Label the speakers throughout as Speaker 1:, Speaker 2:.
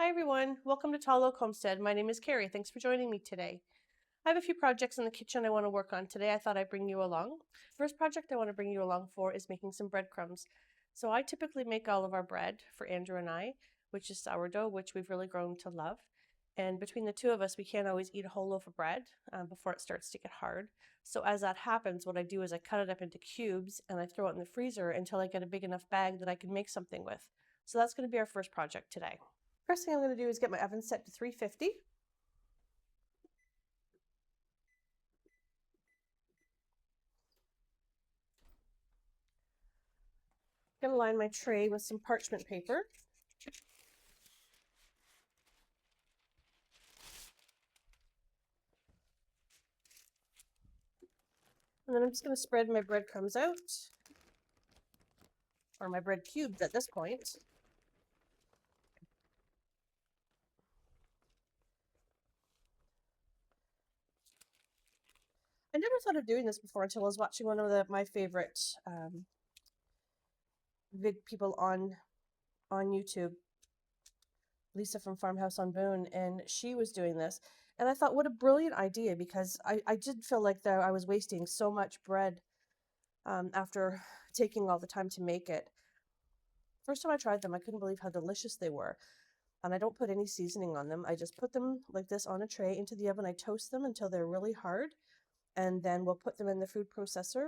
Speaker 1: Hi everyone, welcome to Tall Oak Homestead. My name is Carrie. Thanks for joining me today. I have a few projects in the kitchen I want to work on today. I thought I'd bring you along. First project I want to bring you along for is making some breadcrumbs. So I typically make all of our bread for Andrew and I, which is sourdough, which we've really grown to love. And between the two of us, we can't always eat a whole loaf of bread before it starts to get hard. So as that happens, what I do is I cut it up into cubes and I throw it in the freezer until I get a big enough bag that I can make something with. So that's going to be our first project today. First thing I'm going to do is get my oven set to 350. I'm going to line my tray with some parchment paper. And then I'm just going to spread my breadcrumbs out, or my bread cubes at this point. I never thought of doing this before until I was watching one of my favorite people on YouTube, Lisa from Farmhouse on Boone, and she was doing this. And I thought, what a brilliant idea, because I did feel like that I was wasting so much bread after taking all the time to make it. First time I tried them, I couldn't believe how delicious they were. And I don't put any seasoning on them. I just put them like this on a tray into the oven. I toast them until they're really hard, and then we'll put them in the food processor.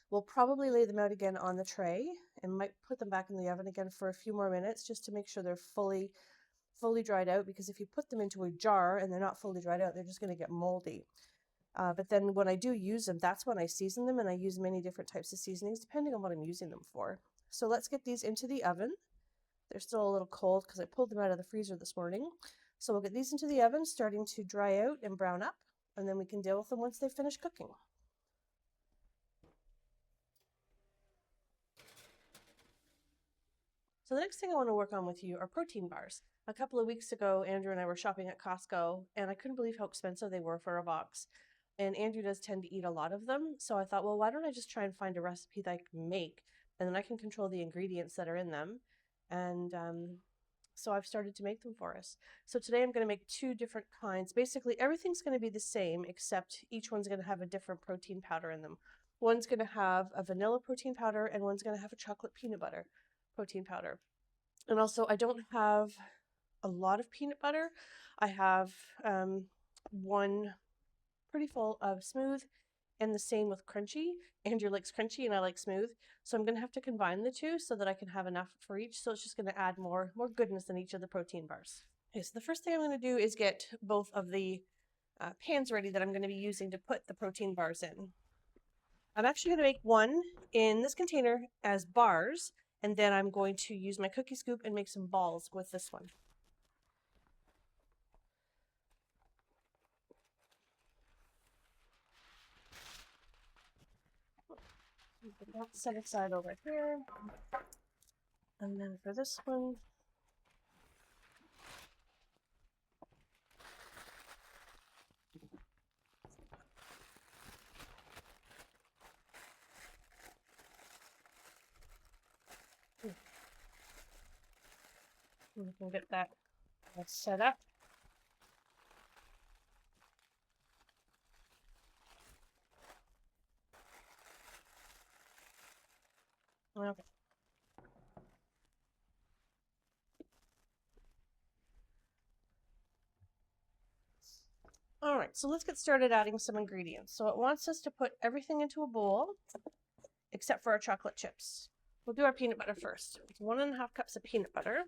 Speaker 1: We'll probably lay them out again on the tray and might put them back in the oven again for a few more minutes just to make sure they're fully dried out, because if you put them into a jar and they're not fully dried out, they're just going to get moldy. But then when I do use them, that's when I season them, and I use many different types of seasonings depending on what I'm using them for. So let's get these into the oven. They're still a little cold because I pulled them out of the freezer this morning. So we'll get these into the oven, starting to dry out and brown up, and then we can deal with them once they finish cooking. So the next thing I want to work on with you are protein bars. A couple of weeks ago, Andrew and I were shopping at Costco, and I couldn't believe how expensive they were for a box. And Andrew does tend to eat a lot of them, so I thought, well, why don't I just try and find a recipe that I can make, and then I can control the ingredients that are in them. And so I've started to make them for us. So today I'm going to make two different kinds. Basically, everything's going to be the same, except each one's going to have a different protein powder in them. One's going to have a vanilla protein powder, and one's going to have a chocolate peanut butter protein powder. And also, I don't have a lot of peanut butter. I have one pretty full of smooth, and the same with crunchy. Andrew likes crunchy and I like smooth. So I'm going to have to combine the two so that I can have enough for each. So it's just going to add more goodness in each of the protein bars. Okay, so the first thing I'm going to do is get both of the pans ready that I'm going to be using to put the protein bars in. I'm actually going to make one in this container as bars, and then I'm going to use my cookie scoop and make some balls with this one. Put that set aside over here. And then for this one, we can get that set up. Okay. All right, so let's get started adding some ingredients. So it wants us to put everything into a bowl except for our chocolate chips. We'll do our peanut butter first. 1.5 cups of peanut butter.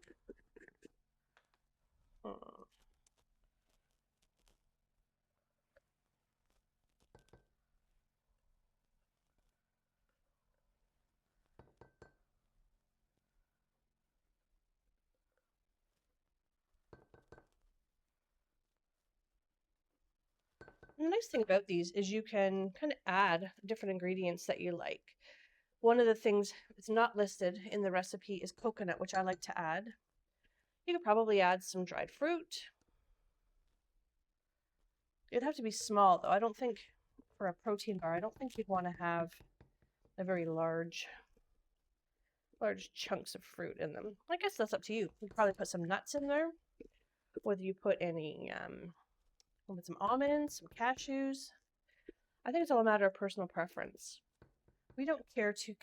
Speaker 1: The nice thing about these is you can kind of add different ingredients that you like. One of the things that's not listed in the recipe is coconut, which I like to add. You could probably add some dried fruit. It'd have to be small, though. I don't think, for a protein bar, I don't think you'd want to have a very large large chunks of fruit in them. I guess that's up to you. You could probably put some nuts in there, whether you put any, some almonds, some cashews. I think it's all a matter of personal preference. We don't care to,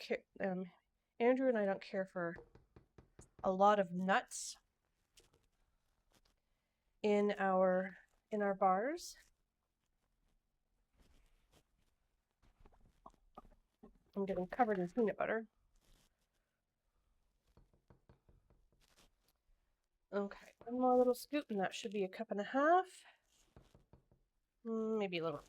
Speaker 1: Andrew and I don't care for a lot of nuts in our bars. I'm getting covered in peanut butter. Okay, one more little scoop, and that should be 1.5 cups. Maybe a little.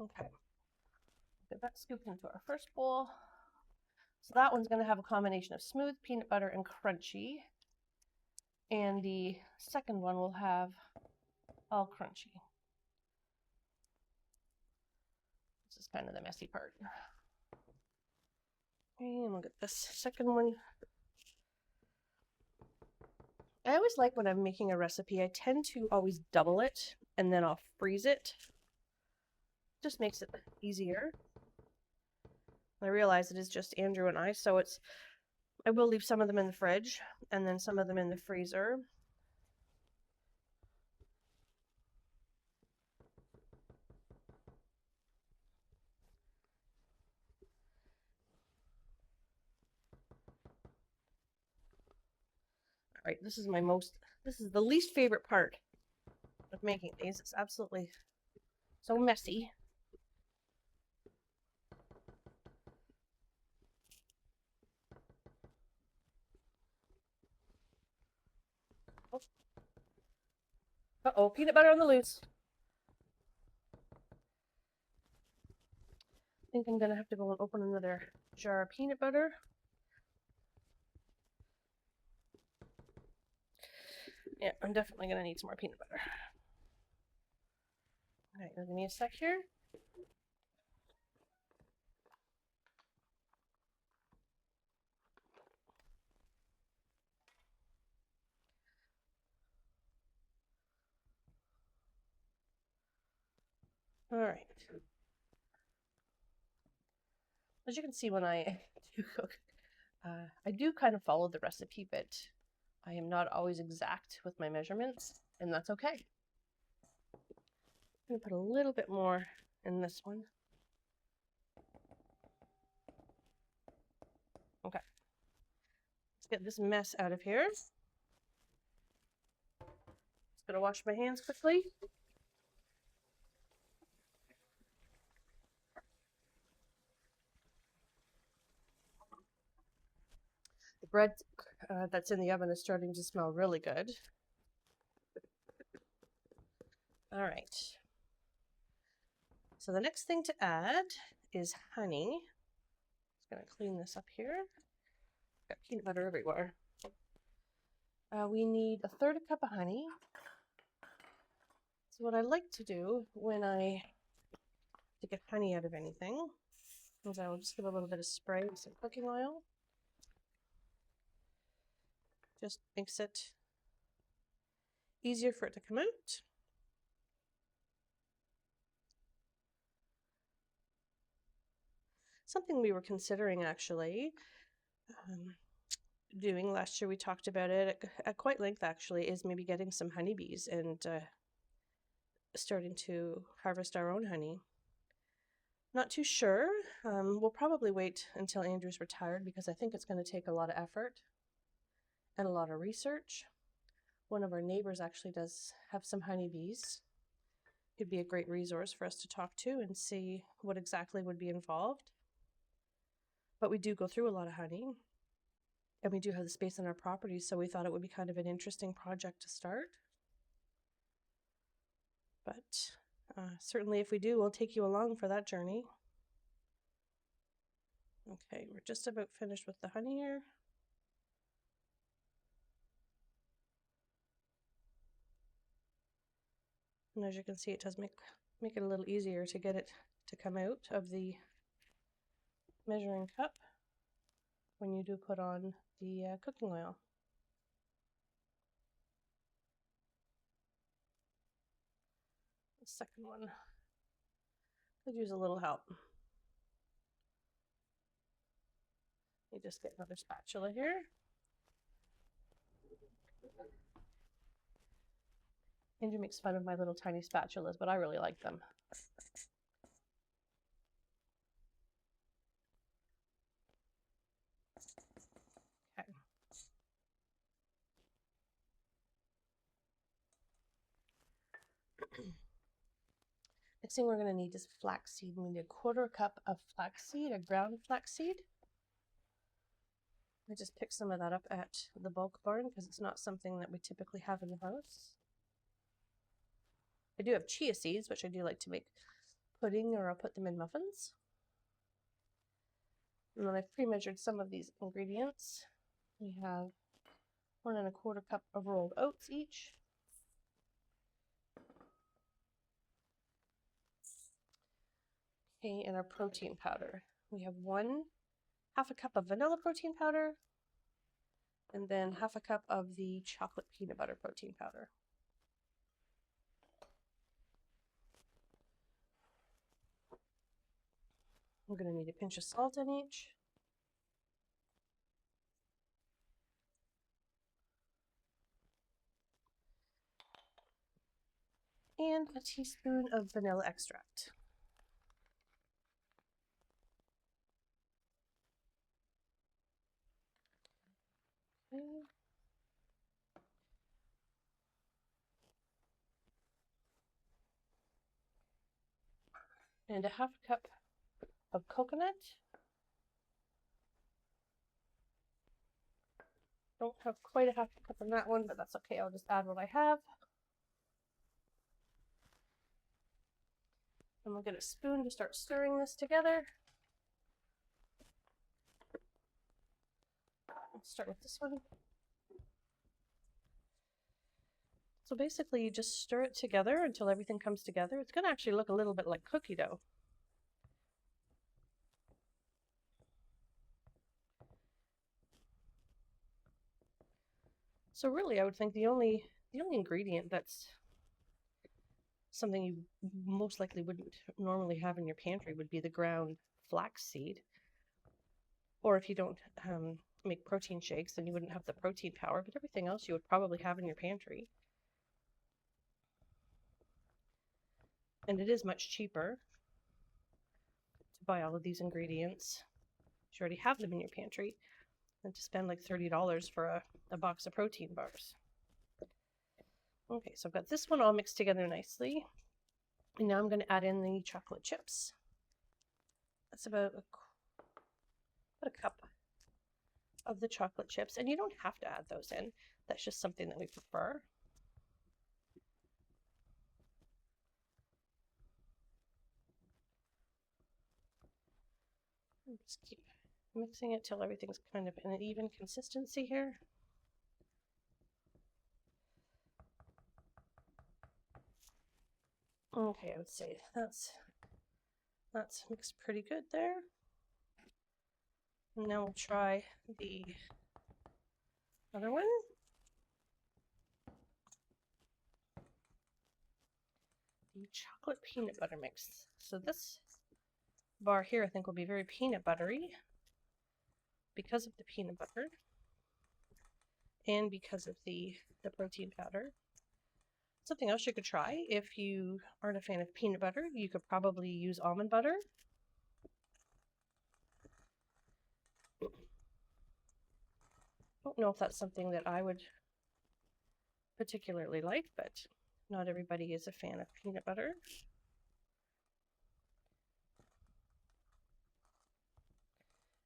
Speaker 1: Okay, get that scooped into our first bowl. So that one's going to have a combination of smooth peanut butter and crunchy. And the second one will have all crunchy. This is kind of the messy part. And we'll get this second one. I always like when I'm making a recipe, I tend to always double it and then I'll freeze it. Just makes it easier. I realize it is just Andrew and I, so I will leave some of them in the fridge and then some of them in the freezer. All right, this is the least favorite part of making these. It's absolutely so messy. Uh-oh, peanut butter on the loose. I think I'm gonna have to go and open another jar of peanut butter. Yeah, I'm definitely gonna need some more peanut butter. All right, give me a sec here. All right. As you can see, when I do cook, I do kind of follow the recipe, but I am not always exact with my measurements, and that's okay. I'm gonna put a little bit more in this one. Okay. Let's get this mess out of here. Just gonna wash my hands quickly. The bread that's in the oven is starting to smell really good. All right. So the next thing to add is honey. Just gonna clean this up here. Got peanut butter everywhere. We need 1/3 cup of honey. So what I like to do when to get honey out of anything is I will just give a little bit of spray with some cooking oil. Just makes it easier for it to come out. Something we were considering actually doing last year, we talked about it at quite length actually, is maybe getting some honeybees and starting to harvest our own honey. Not too sure. We'll probably wait until Andrew's retired because I think it's going to take a lot of effort and a lot of research. One of our neighbors actually does have some honeybees. It'd be a great resource for us to talk to and see what exactly would be involved. But we do go through a lot of honey, and we do have the space on our property, so we thought it would be kind of an interesting project to start. But certainly if we do, we'll take you along for that journey. Okay, we're just about finished with the honey here. And as you can see, it does make it a little easier to get it to come out of the measuring cup when you do put on the cooking oil. second one. Could use a little help. Let me just get another spatula here. Andrew makes fun of my little tiny spatulas, but I really like them. Okay. Next thing we're going to need is flaxseed. We need a 1/4 cup of flaxseed, a ground flaxseed. I just picked some of that up at the bulk barn because it's not something that we typically have in the house. I do have chia seeds, which I do like to make pudding, or I'll put them in muffins. And then I've pre-measured some of these ingredients. We have 1 1/4 cup of rolled oats each. Okay, and our protein powder. We have 1/2 cup of vanilla protein powder, and then 1/2 cup of the chocolate peanut butter protein powder. I'm going to need a pinch of salt in each. And a teaspoon of vanilla extract. Okay. And a 1/2 cup of coconut. Don't have quite a 1/2 cup on that one, but that's okay. I'll just add what I have. And we'll get a spoon to start stirring this together. I'll start with this one. So basically you just stir it together until everything comes together. It's going to actually look a little bit like cookie dough. So really I would think the only ingredient that's something you most likely wouldn't normally have in your pantry would be the ground flaxseed. Or if you don't make protein shakes, then you wouldn't have the protein powder, but everything else you would probably have in your pantry. And it is much cheaper to buy all of these ingredients, if you already have them in your pantry, than to spend like $30 for a box of protein bars. Okay, so I've got this one all mixed together nicely. And now I'm going to add in the chocolate chips. That's about a cup of the chocolate chips. And you don't have to add those in. That's just something that we prefer. Just keep mixing it till everything's kind of in an even consistency here. Okay, I would say that's mixed pretty good there. And now we'll try the other one. The chocolate peanut butter mix. So this bar here I think will be very peanut buttery because of the peanut butter and because of the protein powder. Something else you could try, if you aren't a fan of peanut butter, you could probably use almond butter. Don't know if that's something that I would particularly like, but not everybody is a fan of peanut butter.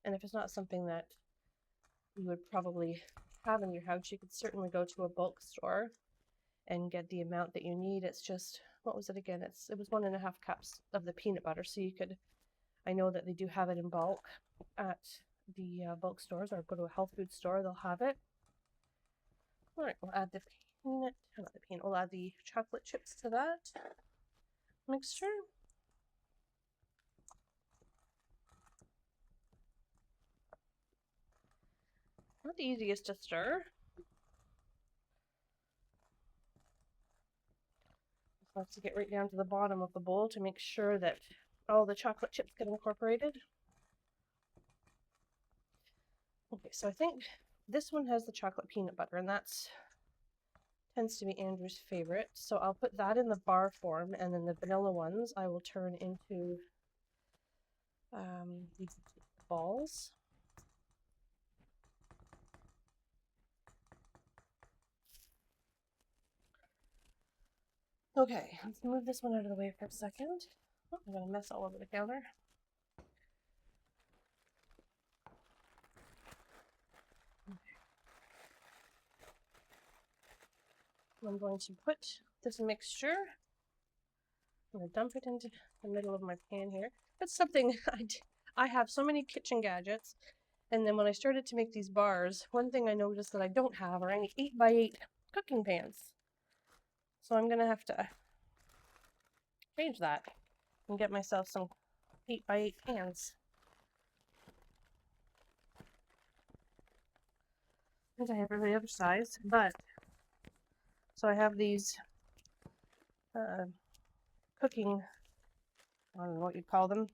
Speaker 1: And if it's not something that you would probably have in your house, you could certainly go to a bulk store and get the amount that you need. It's just, what was it again? It was 1 1/2 cups of the peanut butter. So you could, I know that they do have it in bulk at the bulk stores, or go to a health food store, they'll have it. All right, we'll add the we'll add the chocolate chips to that mixture. Not the easiest to stir. I have to get right down to the bottom of the bowl to make sure that all the chocolate chips get incorporated. Okay, so I think this one has the chocolate peanut butter, and that's tends to be Andrew's favorite. So I'll put that in the bar form, and then the vanilla ones I will turn into these balls. Okay, let's move this one out of the way for a second. Oh, I'm gonna mess all over the counter. I'm going to put this mixture. I'm going to dump it into the middle of my pan here. That's something I have so many kitchen gadgets. And then when I started to make these bars, one thing I noticed that I don't have are any 8x8 cooking pans. So I'm going to have to change that and get myself some 8x8 pans. I think I have every other size, but so I have these cooking, I don't know what you'd call them.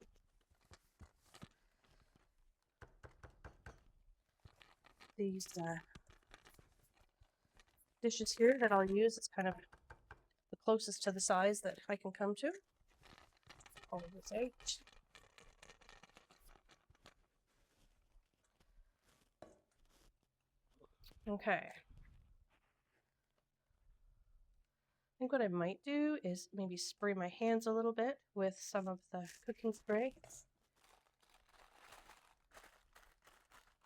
Speaker 1: These dishes here that I'll use. It's kind of the closest to the size that I can come to. All this out. Okay. I think what I might do is maybe spray my hands a little bit with some of the cooking spray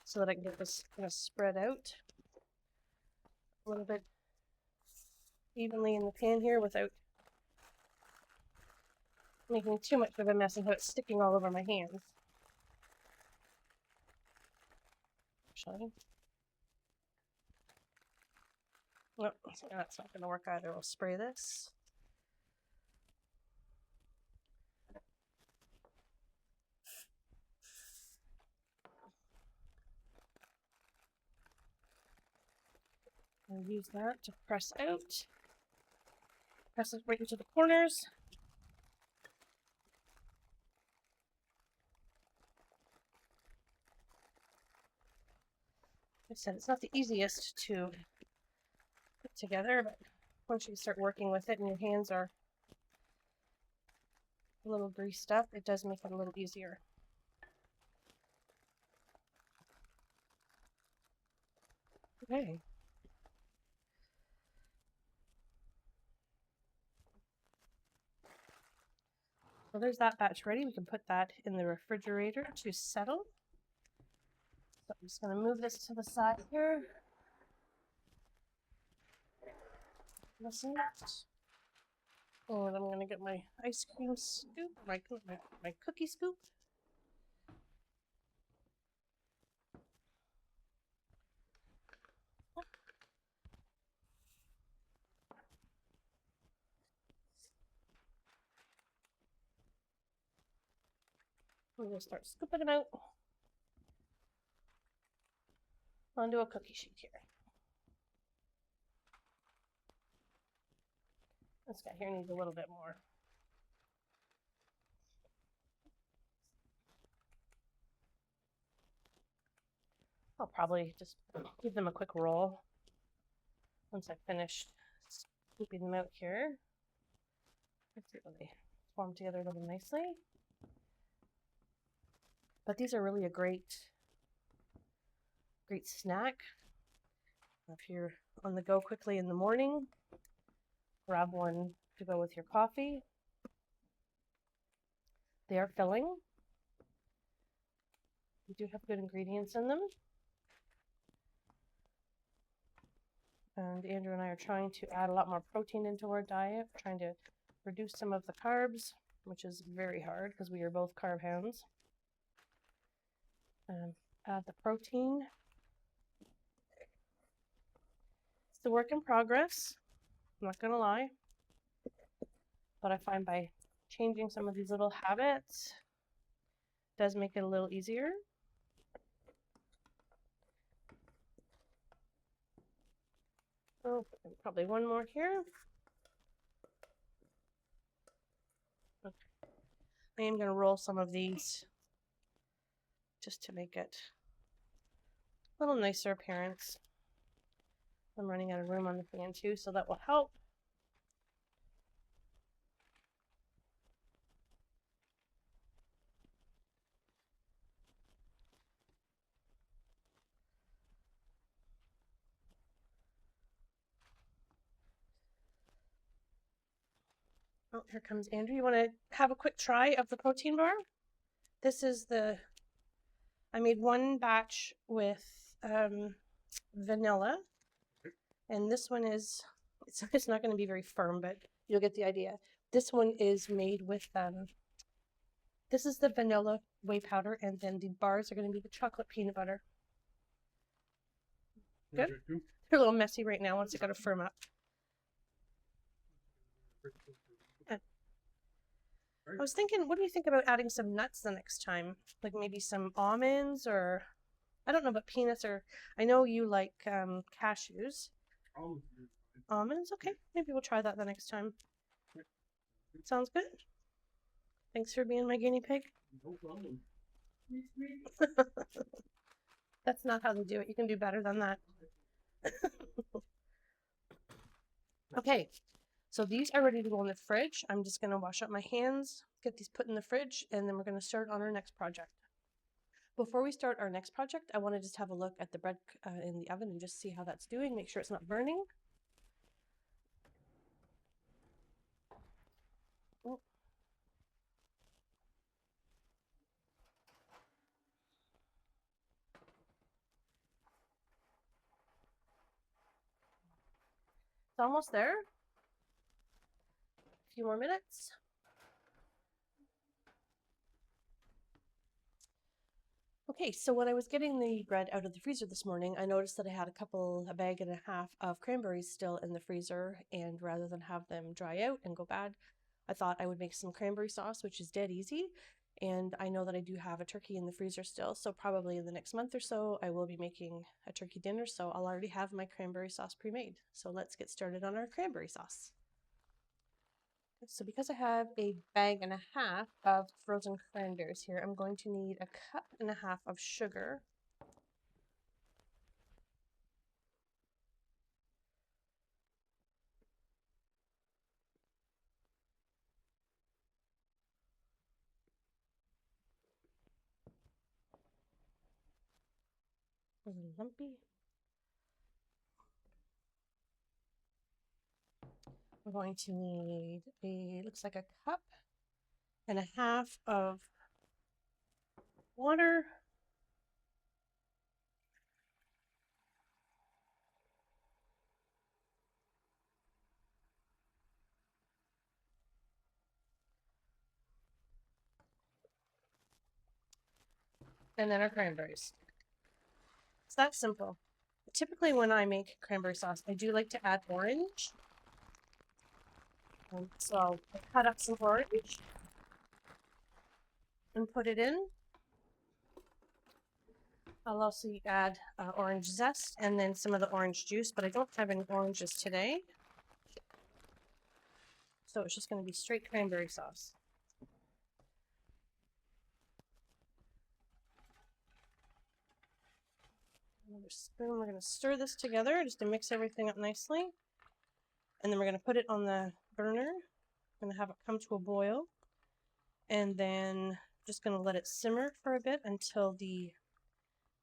Speaker 1: so that I can get this kind of spread out a little bit evenly in the pan here without making too much of a mess and have it sticking all over my hands. Actually, no, that's not going to work either. We'll spray this. I'll use that to press out. Press it right into the corners. Like I said, it's not the easiest to put together, but once you start working with it and your hands are a little greased up, it does make it a little easier. Okay. So there's that batch ready. We can put that in the refrigerator to settle. So I'm just going to move this to the side here. Listen. And I'm going to get my ice cream scoop, my cookie scoop. We're going to start scooping them out onto a cookie sheet here. This guy here needs a little bit more. I'll probably just give them a quick roll once I've finished scooping them out here. Let's see when they form together a little nicely. But these are really a great snack. If you're on the go quickly in the morning, grab one to go with your coffee. They are filling. We do have good ingredients in them. And Andrew and I are trying to add a lot more protein into our diet, trying to reduce some of the carbs, which is very hard because we are both carb hounds. Add the protein. It's a work in progress, I'm not gonna lie. But I find by changing some of these little habits, it does make it a little easier. Oh, probably one more here. I am going to roll some of these just to make it a little nicer appearance. I'm running out of room on the fan too, so that will help. Oh, here comes Andrew. You want to have a quick try of the protein bar? This is I made one batch with vanilla, and this one is, it's not going to be very firm, but you'll get the idea. This one is made with, this is the vanilla whey powder, and then the bars are going to be the chocolate peanut butter. Good? They're a little messy right now once they got to firm up. I was thinking, what do you think about adding some nuts the next time? Like maybe some almonds, or I don't know, but peanuts, or I know you like cashews. Almonds? Okay, maybe we'll try that the next time. Sounds good. Thanks for being my guinea pig.
Speaker 2: No problem.
Speaker 1: That's not how they do it. You can do better than that. Okay, so these are ready to go in the fridge. I'm just going to wash up my hands, get these put in the fridge, and then we're going to start on our next project. Before we start our next project, I want to just have a look at the bread in the oven and just see how that's doing. Make sure it's not burning. Oh. It's almost there. A few more minutes. Okay, so when I was getting the bread out of the freezer this morning, I noticed that I had a bag and a half of cranberries still in the freezer, and rather than have them dry out and go bad, I thought I would make some cranberry sauce, which is dead easy. And I know that I do have a turkey in the freezer still, so probably in the next month or so, I will be making a turkey dinner, so I'll already have my cranberry sauce pre-made. So let's get started on our cranberry sauce. So because I have a bag and a half of frozen cranberries here, I'm going to need a cup and a half of sugar. A little lumpy. We're going to need looks like a cup and a half of water. And then our cranberries. It's that simple. Typically when I make cranberry sauce, I do like to add orange. So I'll cut up some orange and put it in. I'll also add orange zest and then some of the orange juice, but I don't have any oranges today. So it's just going to be straight cranberry sauce. Another spoon. We're going to stir this together just to mix everything up nicely. And then we're going to put it on the burner. I'm going to have it come to a boil. And then just going to let it simmer for a bit until the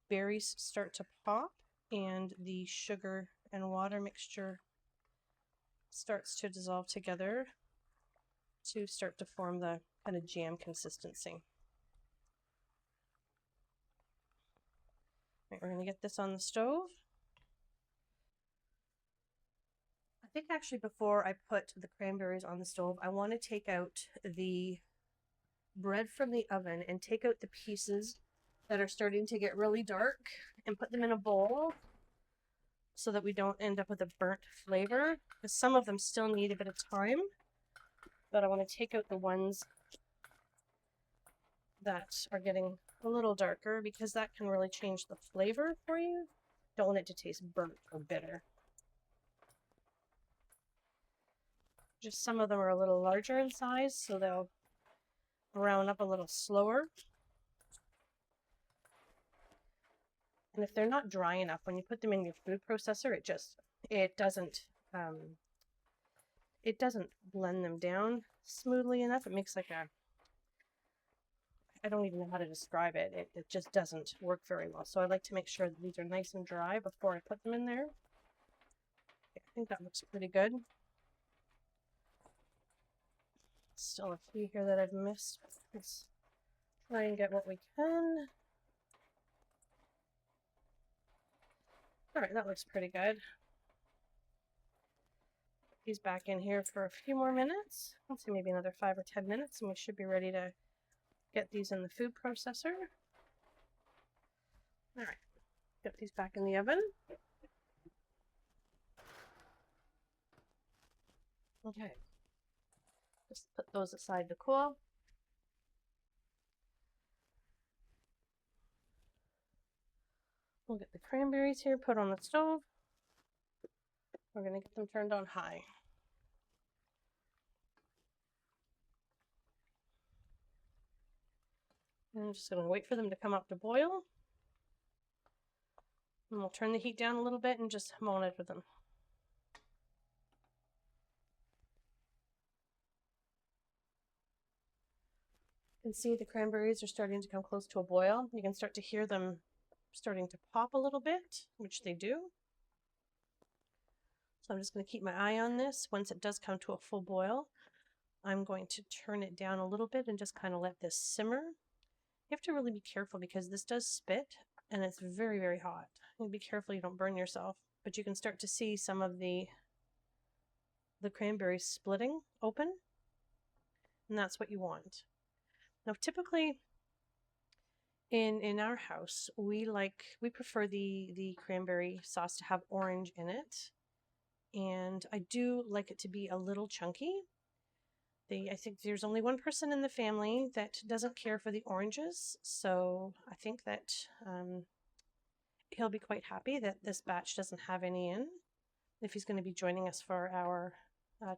Speaker 1: berries start to pop and the sugar and water mixture starts to dissolve together to start to form the kind of jam consistency. Right, we're going to get this on the stove. I think actually before I put the cranberries on the stove, I want to take out the bread from the oven and take out the pieces that are starting to get really dark and put them in a bowl so that we don't end up with a burnt flavor, because some of them still need a bit of time, but I want to take out the ones that are getting a little darker because that can really change the flavor for you. Don't want it to taste burnt or bitter. Just some of them are a little larger in size, so they'll brown up a little slower. And if they're not dry enough, when you put them in your food processor, it doesn't blend them down smoothly enough. It makes like a, I don't even know how to describe it. It just doesn't work very well. So I like to make sure that these are nice and dry before I put them in there. I think that looks pretty good. Still a few here that I've missed. Let's try and get what we can. All right, that looks pretty good. Put these back in here for a few more minutes. Let's say maybe another 5 or 10 minutes, and we should be ready to get these in the food processor. All right, get these back in the oven. Okay, just put those aside to cool. We'll get the cranberries here, put on the stove. We're going to get them turned on high. And I'm just going to wait for them to come up to boil. And we'll turn the heat down a little bit and just monitor them. You can see the cranberries are starting to come close to a boil. You can start to hear them starting to pop a little bit, which they do. So I'm just going to keep my eye on this. Once it does come to a full boil, I'm going to turn it down a little bit and just kind of let this simmer. You have to really be careful because this does spit and it's very, very hot. You be careful you don't burn yourself, but you can start to see some of the cranberries splitting open, and that's what you want. Now, typically in our house, we prefer the cranberry sauce to have orange in it, and I do like it to be a little chunky. I think there's only one person in the family that doesn't care for the oranges, so I think that he'll be quite happy that this batch doesn't have any in, if he's going to be joining us for our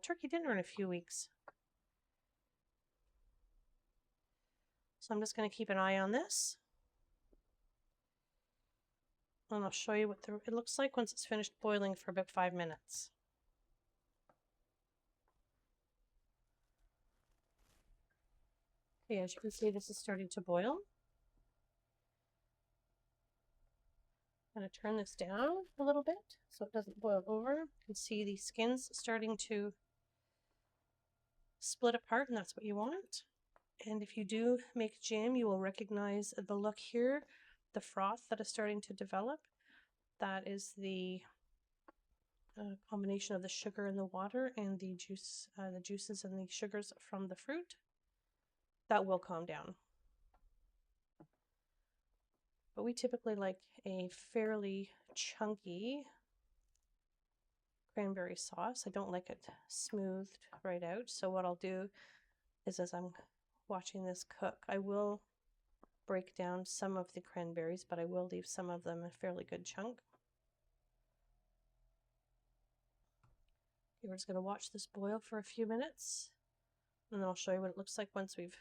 Speaker 1: turkey dinner in a few weeks. So I'm just going to keep an eye on this. And I'll show you what it looks like once it's finished boiling for about 5 minutes. Okay, as you can see, this is starting to boil. I'm going to turn this down a little bit so it doesn't boil over. You can see the skin's starting to split apart, and that's what you want. And if you do make jam, you will recognize the look here, the froth that is starting to develop. That is the combination of the sugar and the water and the juices and the sugars from the fruit. That will calm down. But we typically like a fairly chunky cranberry sauce. I don't like it smoothed right out. So what I'll do is, as I'm watching this cook, I will break down some of the cranberries, but I will leave some of them a fairly good chunk. Okay, we're just going to watch this boil for a few minutes, and then I'll show you what it looks like once we've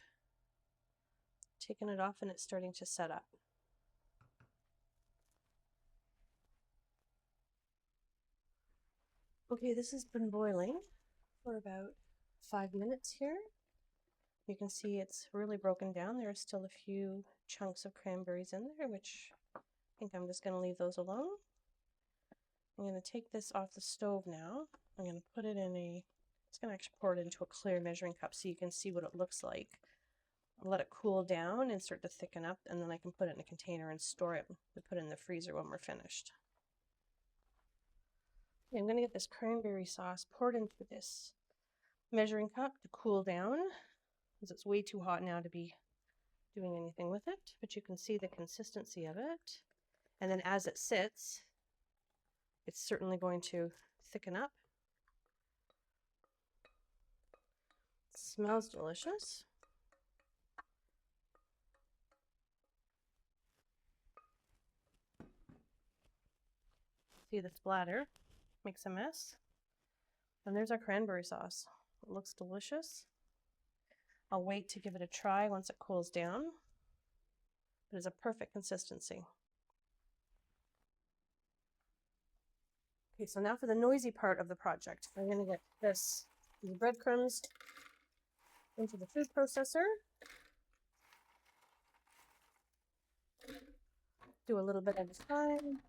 Speaker 1: taken it off and it's starting to set up. Okay, this has been boiling for about 5 minutes here. You can see it's really broken down. There are still a few chunks of cranberries in there, which I think I'm just going to leave those alone. I'm going to take this off the stove now. I'm going to put it in it's going to actually pour it into a clear measuring cup so you can see what it looks like. I'll let it cool down and start to thicken up, and then I can put it in a container and store it to put it in the freezer when we're finished. Okay, I'm going to get this cranberry sauce poured into this measuring cup to cool down, because it's way too hot now to be doing anything with it, but you can see the consistency of it. And then as it sits, it's certainly going to thicken up. It smells delicious. See the splatter makes a mess. And there's our cranberry sauce. It looks delicious. I'll wait to give it a try once it cools down. It is a perfect consistency. Okay, so now for the noisy part of the project. I'm going to get these breadcrumbs into the food processor. Do a little bit at a time.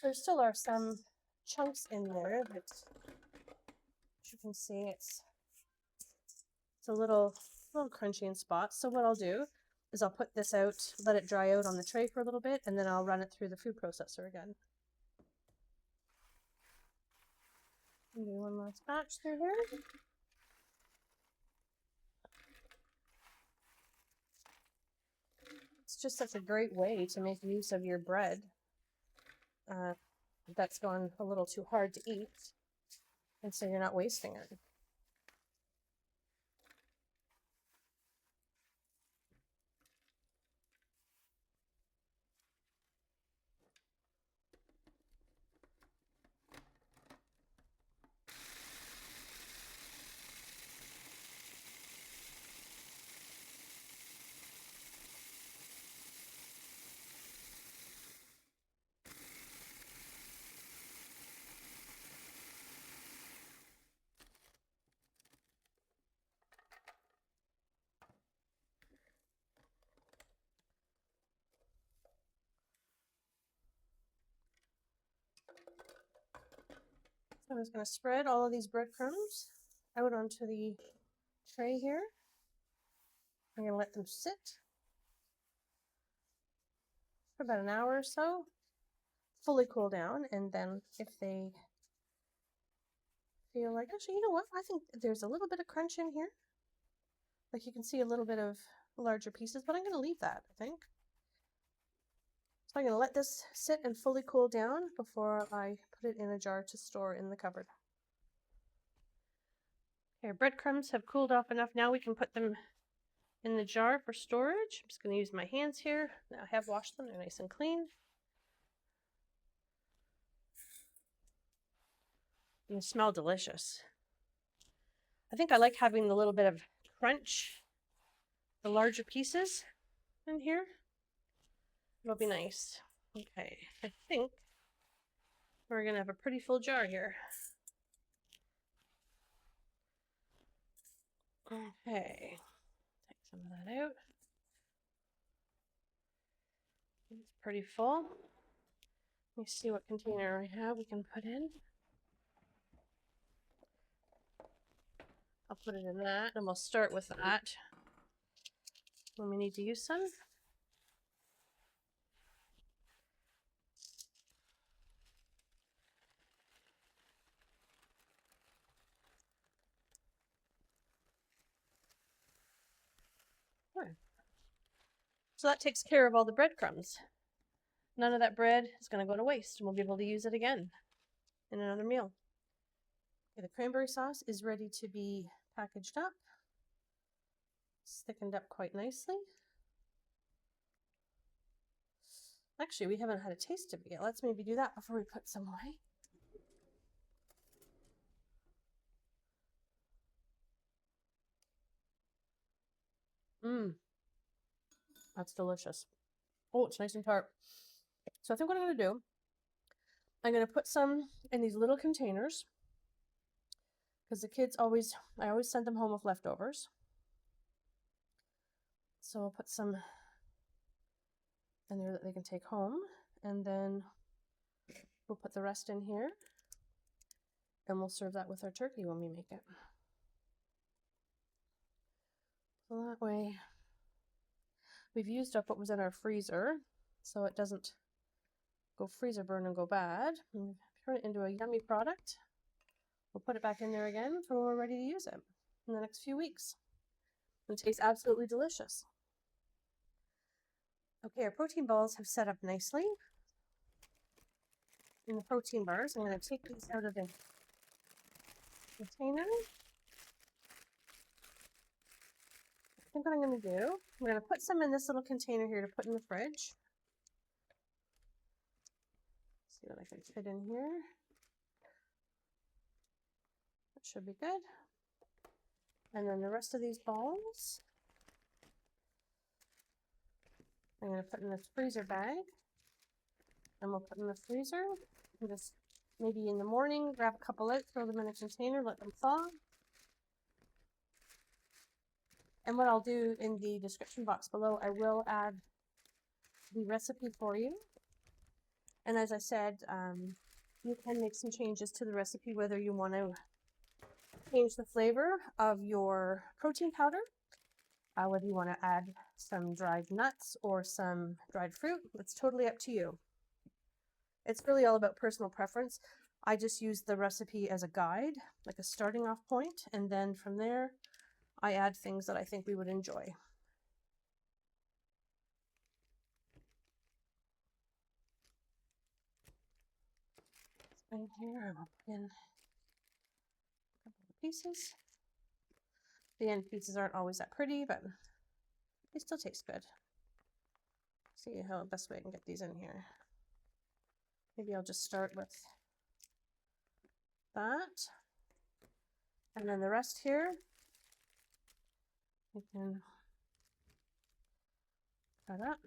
Speaker 1: There still are some chunks in there that, as you can see, it's a little crunchy in spots. So what I'll do is I'll put this out, let it dry out on the tray for a little bit, and then I'll run it through the food processor again. Do one last batch through here. It's just such a great way to make use of your bread that's gone a little too hard to eat, and so you're not wasting it. So I'm just going to spread all of these breadcrumbs out onto the tray here. I'm going to let them sit for about an hour or so, fully cool down, and then if they feel like, actually, you know what, I think there's a little bit of crunch in here. Like you can see a little bit of larger pieces, but I'm going to leave that, I think. So I'm going to let this sit and fully cool down before I put it in a jar to store in the cupboard. Okay, our breadcrumbs have cooled off enough. Now we can put them in the jar for storage. I'm just going to use my hands here. Now I have washed them. They're nice and clean. They smell delicious. I think I like having the little bit of crunch, the larger pieces in here. It'll be nice. Okay, I think we're going to have a pretty full jar here. Okay, take some of that out. It's pretty full. Let me see what container I have we can put in. I'll put it in that, and we'll start with that when we need to use some. So that takes care of all the breadcrumbs. None of that bread is going to go to waste, and we'll be able to use it again in another meal. Okay, the cranberry sauce is ready to be packaged up. It's thickened up quite nicely. Actually, we haven't had a taste of it yet. Let's maybe do that before we put some away. That's delicious. Oh, it's nice and tart. So I think what I'm going to do, I'm going to put some in these little containers, because the kids I always send them home with leftovers. So I'll put some in there that they can take home, and then we'll put the rest in here, and we'll serve that with our turkey when we make it. So that way we've used up what was in our freezer, so it doesn't go freezer burn and go bad. And turn it into a yummy product. We'll put it back in there again for when we're ready to use it in the next few weeks. It tastes absolutely delicious. Okay, our protein balls have set up nicely in the protein bars. I'm going to take these out of the container. I think what I'm going to do, I'm going to put some in this little container here to put in the fridge. See what I can fit in here. That should be good. And then the rest of these balls, I'm going to put in this freezer bag. And we'll put in the freezer. And just maybe in the morning, grab a couple out, throw them in a container, let them thaw. And what I'll do in the description box below, I will add the recipe for you. And as I said, you can make some changes to the recipe, whether you want to change the flavor of your protein powder, whether you want to add some dried nuts or some dried fruit. It's totally up to you. It's really all about personal preference. I just use the recipe as a guide, like a starting off point, and then from there, I add things that I think we would enjoy. In here, I'll put in a couple of pieces. The end pieces aren't always that pretty, but they still taste good. See how the best way I can get these in here. Maybe I'll just start with that. And then the rest here, I can cut up.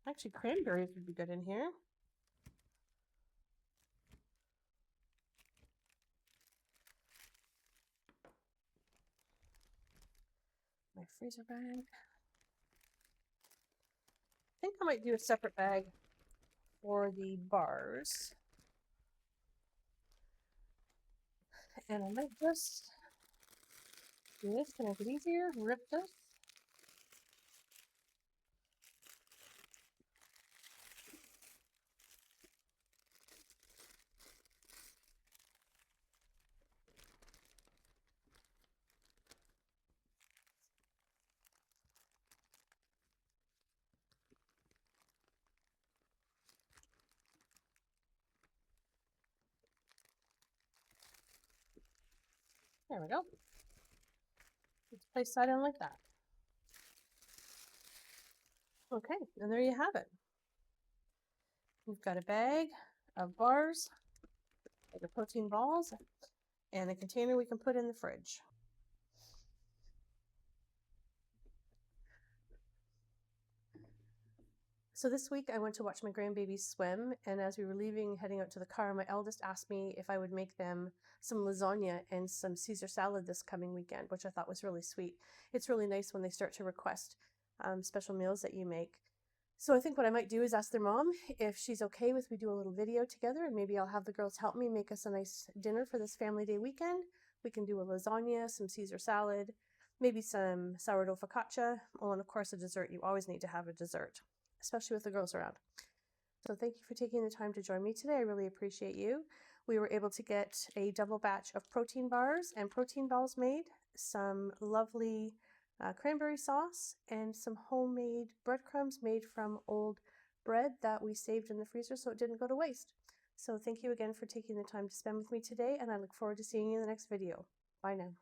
Speaker 1: Actually, cranberries would be good in here. My freezer bag. I think I might do a separate bag for the bars. And I might just do this to make it easier. Rip this. There we go. Let's place that in like that. Okay, and there you have it. We've got a bag of bars, like the protein balls, and a container we can put in the fridge. So this week I went to watch my grandbabies swim, and as we were leaving, heading out to the car, my eldest asked me if I would make them some lasagna and some Caesar salad this coming weekend, which I thought was really sweet. It's really nice when they start to request special meals that you make. So I think what I might do is ask their mom if she's okay with we do a little video together, and maybe I'll have the girls help me make us a nice dinner for this family day weekend. We can do a lasagna, some Caesar salad, maybe some sourdough focaccia, and of course a dessert. You always need to have a dessert, especially with the girls around. So thank you for taking the time to join me today. I really appreciate you. We were able to get a double batch of protein bars and protein balls made, some lovely cranberry sauce, and some homemade breadcrumbs made from old bread that we saved in the freezer so it didn't go to waste. So thank you again for taking the time to spend with me today, and I look forward to seeing you in the next video. Bye now.